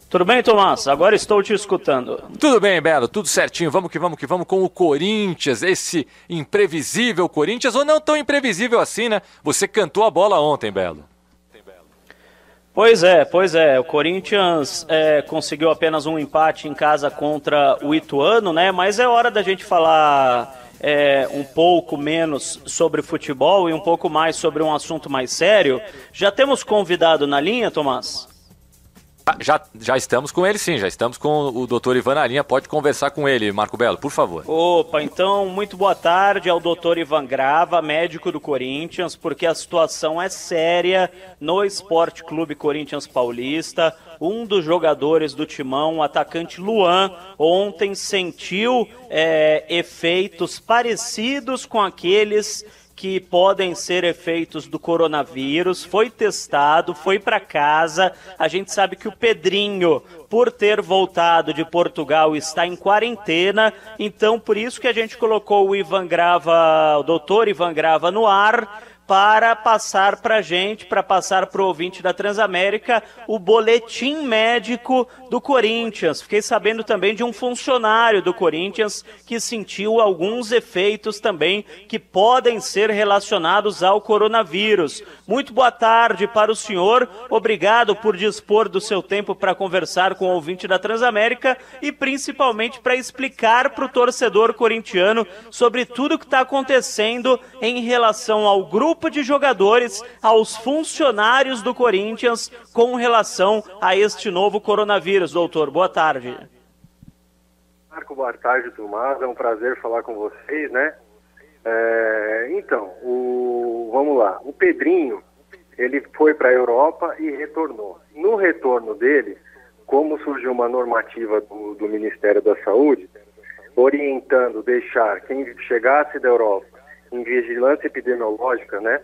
Tudo bem, Tomás? Agora estou te escutando. Tudo bem, Belo, tudo certinho. Vamos que vamos com o Corinthians, esse imprevisível Corinthians, ou não tão imprevisível assim, né? Você cantou a bola ontem, Belo. Pois é. O Corinthians conseguiu apenas um empate em casa contra o Ituano, né? Mas é hora da gente falar um pouco menos sobre futebol e um pouco mais sobre um assunto mais sério. Já temos convidado na linha, Tomás? Já estamos com ele, sim. Já estamos com o doutor Ivan na linha. Pode conversar com ele, Marco Belo, por favor. Opa, então, muito boa tarde ao doutor Ivan Grava, médico do Corinthians, porque a situação é séria no Esporte Clube Corinthians Paulista. Um dos jogadores do timão, o atacante Luan, ontem sentiu efeitos parecidos com aqueles que podem ser efeitos do coronavírus, foi testado, foi para casa. A gente sabe que o Pedrinho, por ter voltado de Portugal, está em quarentena, então por isso que a gente colocou o Ivan Grava, o doutor Ivan Grava no ar, para passar para a gente, para passar para o ouvinte da Transamérica, o boletim médico do Corinthians. Fiquei sabendo também de um funcionário do Corinthians que sentiu alguns efeitos também que podem ser relacionados ao coronavírus. Muito boa tarde para o senhor, obrigado por dispor do seu tempo para conversar com o ouvinte da Transamérica e principalmente para explicar para o torcedor corintiano sobre tudo que está acontecendo em relação ao grupo de jogadores, aos funcionários do Corinthians com relação a este novo coronavírus. Doutor, boa tarde. Marco, boa tarde, Tomás. É um prazer falar com vocês, né? Vamos lá. O Pedrinho, ele foi para a Europa e retornou. No retorno dele, como surgiu uma normativa do Ministério da Saúde, orientando deixar quem chegasse da Europa em vigilância epidemiológica, né,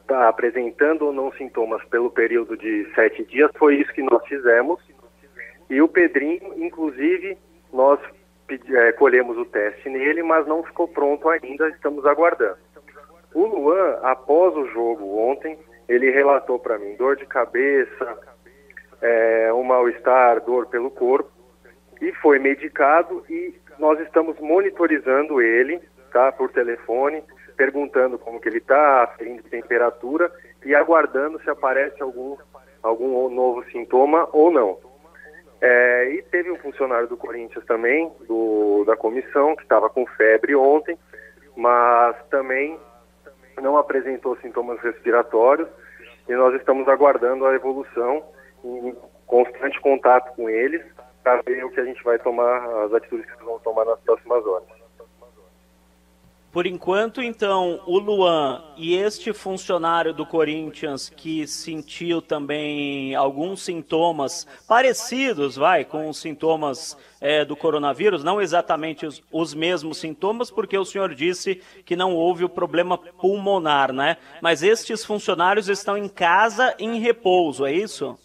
tá apresentando ou não sintomas pelo período de 7 dias, foi isso que nós fizemos. E o Pedrinho, inclusive, nós colhemos o teste nele, mas não ficou pronto ainda, estamos aguardando. O Luan, após o jogo ontem, ele relatou para mim dor de cabeça, um mal-estar, dor pelo corpo, e foi medicado e nós estamos monitorizando ele, tá, por telefone, perguntando como que ele está, aferindo temperatura e aguardando se aparece algum novo sintoma ou não. E teve um funcionário do Corinthians também, da comissão, que estava com febre ontem, mas também não apresentou sintomas respiratórios e nós estamos aguardando a evolução em constante contato com eles para ver o que a gente vai tomar, as atitudes que vão tomar nas próximas horas. Por enquanto, então, o Luan e este funcionário do Corinthians que sentiu também alguns sintomas parecidos, com os sintomas do coronavírus, não exatamente os mesmos sintomas, porque o senhor disse que não houve o problema pulmonar, né? Mas estes funcionários estão em casa em repouso, é isso?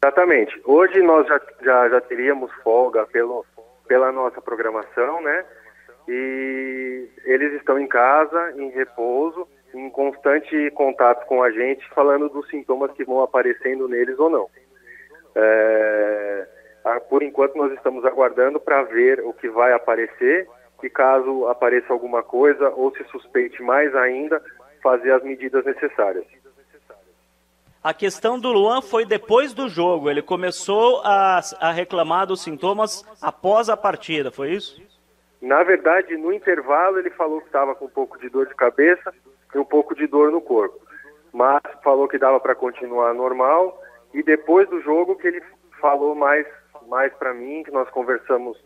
Exatamente. Hoje nós já teríamos folga pela nossa programação, né? E eles estão em casa, em repouso, em constante contato com a gente, falando dos sintomas que vão aparecendo neles ou não. Por enquanto nós estamos aguardando para ver o que vai aparecer e caso apareça alguma coisa ou se suspeite mais ainda, fazer as medidas necessárias. A questão do Luan foi depois do jogo, ele começou a reclamar dos sintomas após a partida, foi isso? Na verdade, no intervalo ele falou que estava com um pouco de dor de cabeça e um pouco de dor no corpo. Mas falou que dava para continuar normal e depois do jogo que ele falou mais para mim, que nós conversamos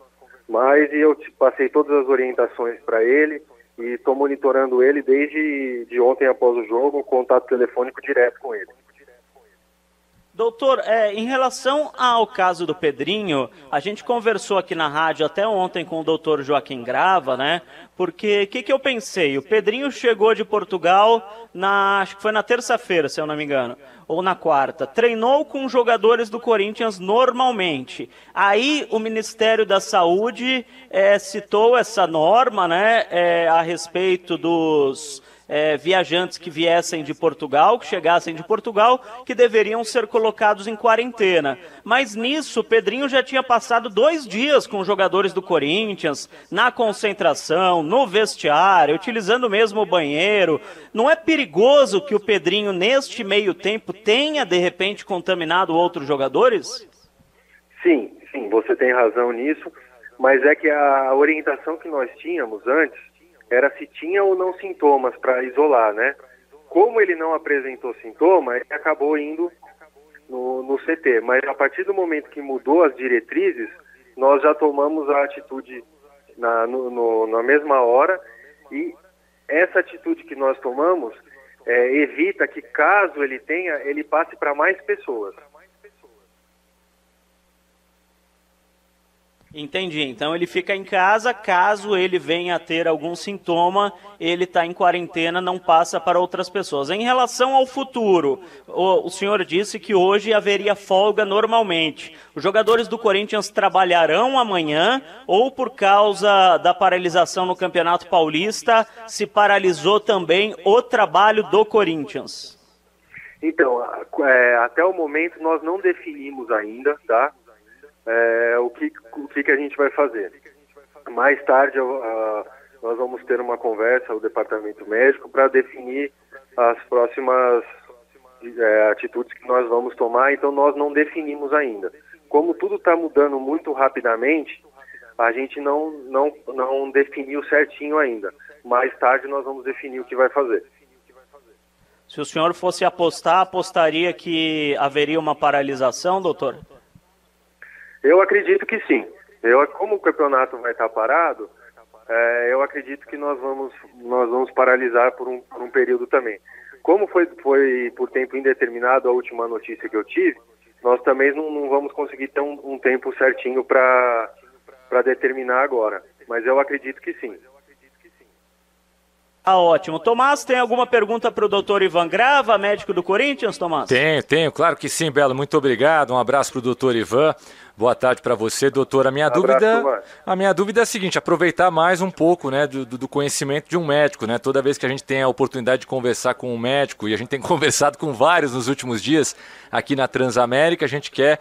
mais e eu passei todas as orientações para ele e estou monitorando ele desde de ontem após o jogo, contato telefônico direto com ele. Doutor, em relação ao caso do Pedrinho, a gente conversou aqui na rádio até ontem com o doutor Joaquim Grava, né? Porque o que eu pensei? O Pedrinho chegou de Portugal, acho que foi na terça-feira, se eu não me engano, ou na quarta. Treinou com jogadores do Corinthians normalmente. Aí o Ministério da Saúde citou essa norma, né? A respeito dos viajantes que viessem de Portugal, que chegassem de Portugal, que deveriam ser colocados em quarentena. Mas nisso, o Pedrinho já tinha passado 2 dias com os jogadores do Corinthians, na concentração, no vestiário, utilizando mesmo o banheiro. Não é perigoso que o Pedrinho, neste meio tempo, tenha, de repente, contaminado outros jogadores? Sim, você tem razão nisso, mas é que a orientação que nós tínhamos antes era se tinha ou não sintomas para isolar, né? Como ele não apresentou sintoma, ele acabou indo no CT, mas a partir do momento que mudou as diretrizes, nós já tomamos a atitude na mesma hora, e essa atitude que nós tomamos evita que, caso ele tenha, ele passe para mais pessoas. Entendi. Então ele fica em casa, caso ele venha a ter algum sintoma, ele está em quarentena, não passa para outras pessoas. Em relação ao futuro, o senhor disse que hoje haveria folga normalmente. Os jogadores do Corinthians trabalharão amanhã, ou por causa da paralisação no Campeonato Paulista, se paralisou também o trabalho do Corinthians? Então, até o momento nós não definimos ainda, tá? O que a gente vai fazer. Mais tarde nós vamos ter uma conversa, o departamento médico, para definir as próximas atitudes que nós vamos tomar. Então nós não definimos ainda. Como tudo está mudando muito rapidamente, a gente não definiu certinho ainda. Mais tarde nós vamos definir o que vai fazer. Se o senhor fosse apostar, apostaria que haveria uma paralisação, doutor? Eu acredito que sim. Como o campeonato vai estar parado, eu acredito que nós vamos paralisar por um período também. Como foi por tempo indeterminado a última notícia que eu tive, nós também não vamos conseguir ter um tempo certinho para determinar agora. Mas eu acredito que sim. Ótimo. Tomás, tem alguma pergunta para o doutor Ivan Grava, médico do Corinthians, Tomás? Tenho, claro que sim, Belo. Muito obrigado. Um abraço para o doutor Ivan. Boa tarde para você, doutor. A minha dúvida é a seguinte: aproveitar mais um pouco, né, do conhecimento de um médico, né? Toda vez que a gente tem a oportunidade de conversar com um médico, e a gente tem conversado com vários nos últimos dias aqui na Transamérica, a gente quer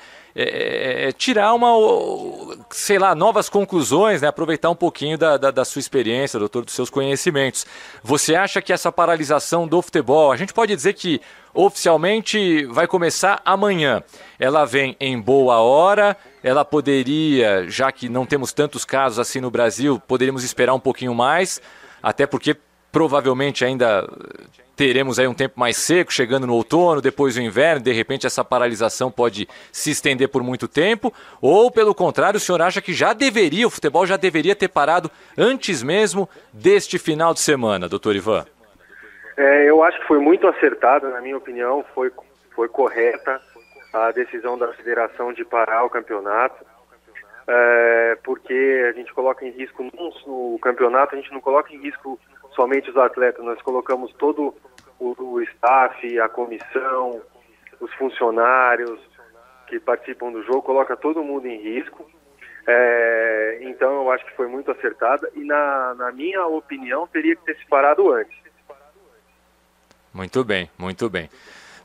tirar novas conclusões, né? Aproveitar um pouquinho da sua experiência, doutor, dos seus conhecimentos. Você acha que essa paralisação do futebol, a gente pode dizer que oficialmente vai começar amanhã? Ela vem em boa hora, ela poderia, já que não temos tantos casos assim no Brasil, poderíamos esperar um pouquinho mais, até porque provavelmente ainda teremos aí um tempo mais seco, chegando no outono, depois o inverno, de repente essa paralisação pode se estender por muito tempo, ou pelo contrário, o senhor acha que o futebol já deveria ter parado antes mesmo deste final de semana, doutor Ivan? Eu acho que foi muito acertada, na minha opinião, foi correta a decisão da federação de parar o campeonato, porque a gente coloca em risco no campeonato, a gente não coloca em risco somente os atletas, nós colocamos todo o staff, a comissão, os funcionários que participam do jogo, coloca todo mundo em risco. Então eu acho que foi muito acertada e na minha opinião teria que ter se parado antes. Muito bem, muito bem.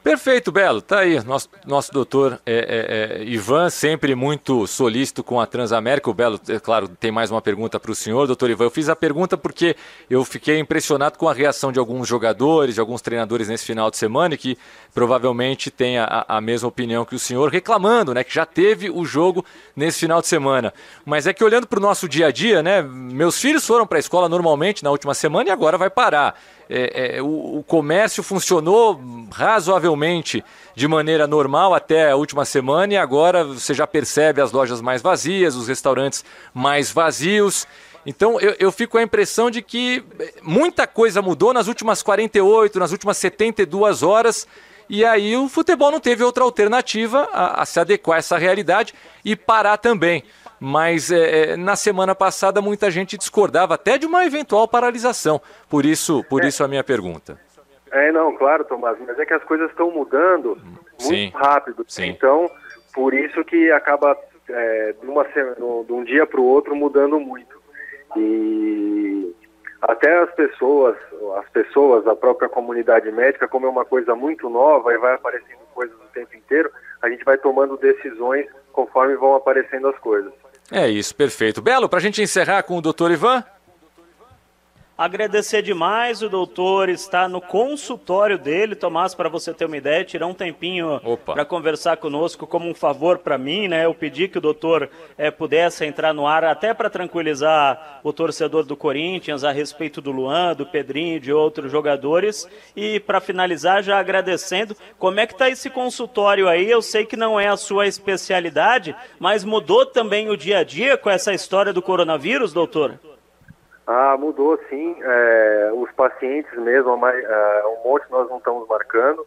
Perfeito, Belo. Tá aí, nosso doutor Ivan, sempre muito solícito com a Transamérica. O Belo, claro, tem mais uma pergunta para o senhor, doutor Ivan. Eu fiz a pergunta porque eu fiquei impressionado com a reação de alguns jogadores, de alguns treinadores nesse final de semana, e que provavelmente tem a mesma opinião que o senhor, reclamando, né, que já teve o jogo nesse final de semana. Mas é que olhando para o nosso dia a dia, né, meus filhos foram para a escola normalmente na última semana e agora vai parar. O comércio funcionou razoavelmente de maneira normal até a última semana, e agora você já percebe as lojas mais vazias, os restaurantes mais vazios. Então eu fico com a impressão de que muita coisa mudou nas últimas 48, nas últimas 72 horas, e aí o futebol não teve outra alternativa a se adequar a essa realidade e parar também. Mas na semana passada muita gente discordava até de uma eventual paralisação. Por isso a minha pergunta. Não, claro, Tomás, mas é que as coisas estão mudando muito rápido. Sim. Então, por isso que acaba de um dia para o outro mudando muito. E até as pessoas, a própria comunidade médica, como é uma coisa muito nova e vai aparecendo coisas o tempo inteiro, a gente vai tomando decisões conforme vão aparecendo as coisas. É isso, perfeito. Belo, para a gente encerrar com o doutor Ivan? Agradecer demais, o doutor está no consultório dele, Tomás, para você ter uma ideia, tirar um tempinho para conversar conosco como um favor para mim, né? Eu pedi que o doutor pudesse entrar no ar até para tranquilizar o torcedor do Corinthians a respeito do Luan, do Pedrinho e de outros jogadores. E para finalizar, já agradecendo, como é que está esse consultório aí? Eu sei que não é a sua especialidade, mas mudou também o dia a dia com essa história do coronavírus, doutor? Mudou sim, os pacientes mesmo, um monte nós não estamos marcando,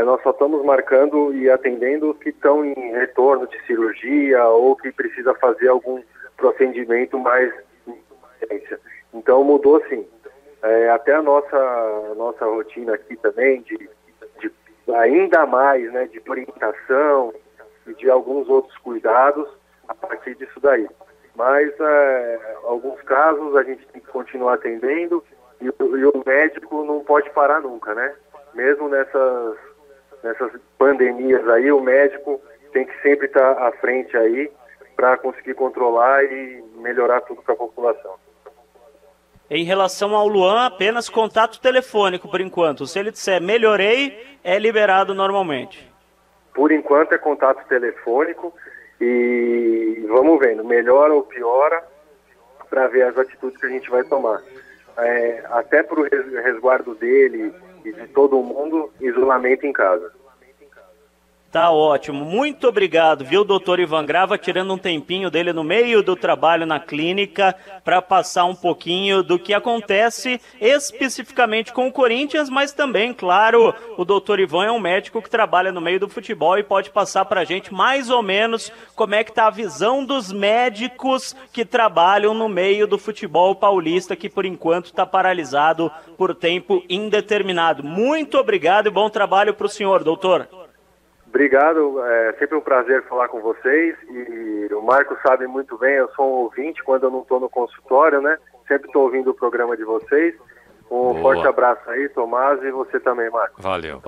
nós só estamos marcando e atendendo os que estão em retorno de cirurgia ou que precisa fazer algum procedimento mais de urgência. Então mudou sim, até a nossa rotina aqui também, de ainda mais, né, de orientação e de alguns outros cuidados a partir disso daí. Mas alguns casos a gente tem que continuar atendendo e o médico não pode parar nunca, né? Mesmo nessas pandemias aí, o médico tem que sempre estar à frente aí para conseguir controlar e melhorar tudo para a população. Em relação ao Luan, apenas contato telefônico por enquanto. Se ele disser melhorei, é liberado normalmente. Por enquanto é contato telefônico. E vamos vendo, melhora ou piora, para ver as atitudes que a gente vai tomar. Até para o resguardo dele e de todo mundo, isolamento em casa. Tá ótimo, muito obrigado, viu, doutor Ivan Grava, tirando um tempinho dele no meio do trabalho na clínica para passar um pouquinho do que acontece especificamente com o Corinthians, mas também, claro, o doutor Ivan é um médico que trabalha no meio do futebol e pode passar para a gente mais ou menos como é que tá a visão dos médicos que trabalham no meio do futebol paulista, que por enquanto está paralisado por tempo indeterminado. Muito obrigado e bom trabalho para o senhor, doutor. Obrigado, é sempre um prazer falar com vocês e o Marco sabe muito bem, eu sou um ouvinte quando eu não estou no consultório, né? Sempre estou ouvindo o programa de vocês. Um forte abraço aí, Tomás, e você também, Marco. Valeu.